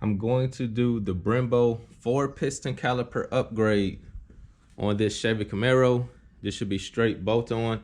I'm going to do the Brembo 4-piston caliper upgrade on this Chevy Camaro. This should be straight bolt on.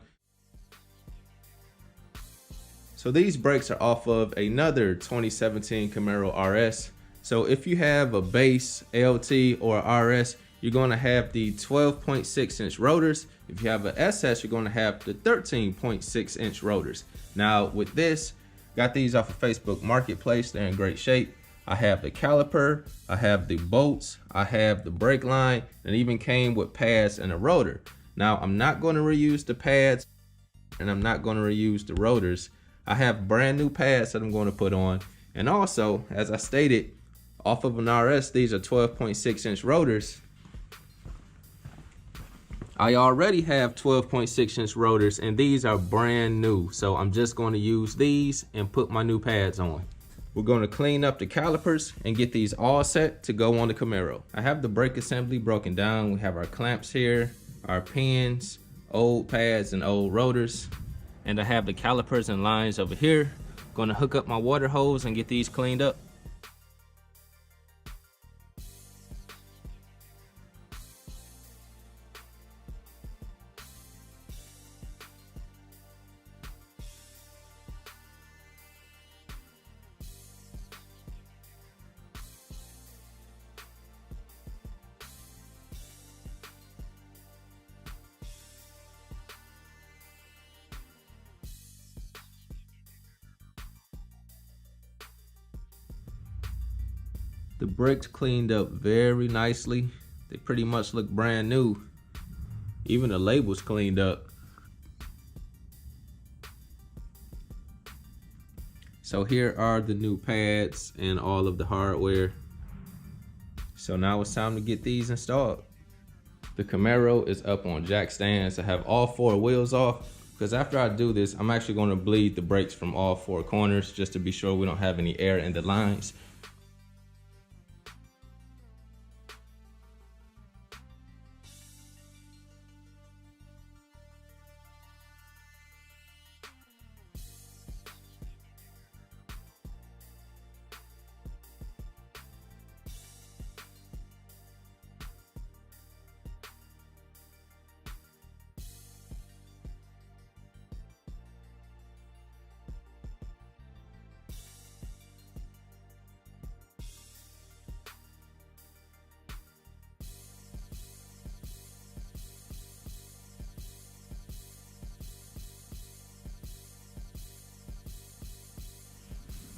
So these brakes are off of another 2017 Camaro RS. So if you have a base LT or RS, you're going to have the 12.6-inch rotors. If you have an SS, you're going to have the 13.6-inch rotors. Now with this, got these off of Facebook Marketplace. They're in great shape. I have the caliper, I have the bolts, I have the brake line, and it even came with pads and a rotor. Now I'm not going to reuse the pads and I'm not going to reuse the rotors. I have brand new pads that I'm going to put on. And also, as I stated, off of an RS, these are 12.6-inch rotors. I already have 12.6-inch rotors and these are brand new. So I'm just going to use these and put my new pads on. We're going to clean up the calipers and get these all set to go on the Camaro. I have the brake assembly broken down. We have our clamps here, our pins, old pads and old rotors. And I have the calipers and lines over here. Going to hook up my water hose and get these cleaned up. The brakes cleaned up very nicely. They pretty much look brand new. Even the labels cleaned up. So here are the new pads and all of the hardware. So now it's time to get these installed. The Camaro is up on jack stands. I have all 4 wheels off because after I do this, I'm actually going to bleed the brakes from all 4 corners just to be sure we don't have any air in the lines.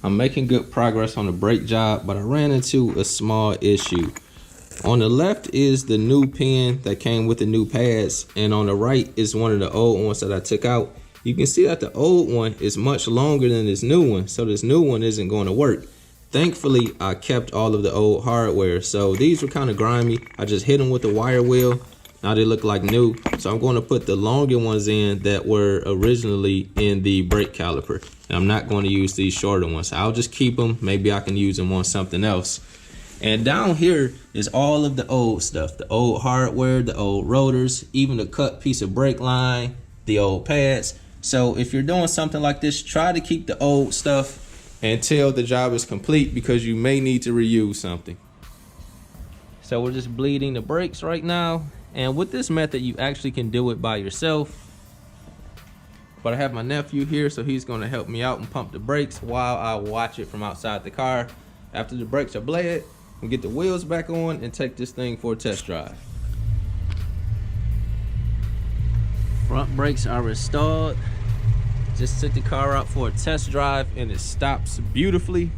I'm making good progress on the brake job, but I ran into a small issue. On the left is the new pin that came with the new pads, and on the right is one of the old ones that I took out. You can see that the old one is much longer than this new one, so this new one isn't going to work. Thankfully, I kept all of the old hardware, so these were kind of grimy. I just hit them with the wire wheel. Now they look like new, so I'm going to put the longer ones in that were originally in the brake caliper. And I'm not going to use these shorter ones. I'll just keep them. Maybe I can use them on something else. And down here is all of the old stuff. The old hardware, the old rotors, even the cut piece of brake line, the old pads. So if you're doing something like this, try to keep the old stuff until the job is complete because you may need to reuse something. So we're just bleeding the brakes right now. And with this method, you actually can do it by yourself. But I have my nephew here, so he's going to help me out and pump the brakes while I watch it from outside the car. After the brakes are bled, we'll get the wheels back on and take this thing for a test drive. Front brakes are restored. Just took the car out for a test drive and it stops beautifully.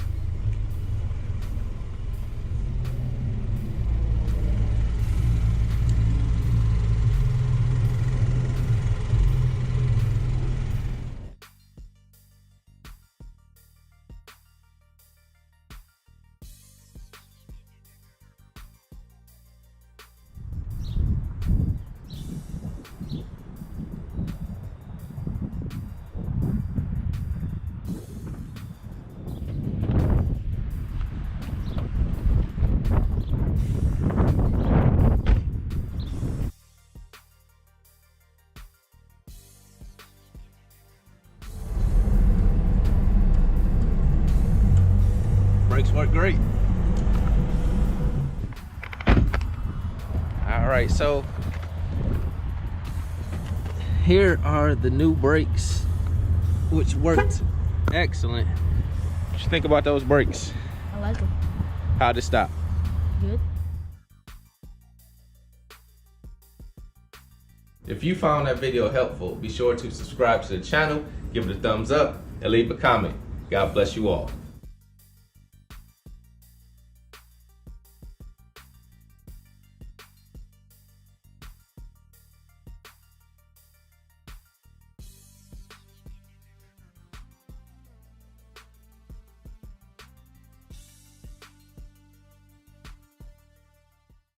Brakes work great. All right, so here are the new brakes, which worked excellent. What you think about those brakes? I like them. How'd it stop? Good. If you found that video helpful, be sure to subscribe to the channel, give it a thumbs up, and leave a comment. God bless you all.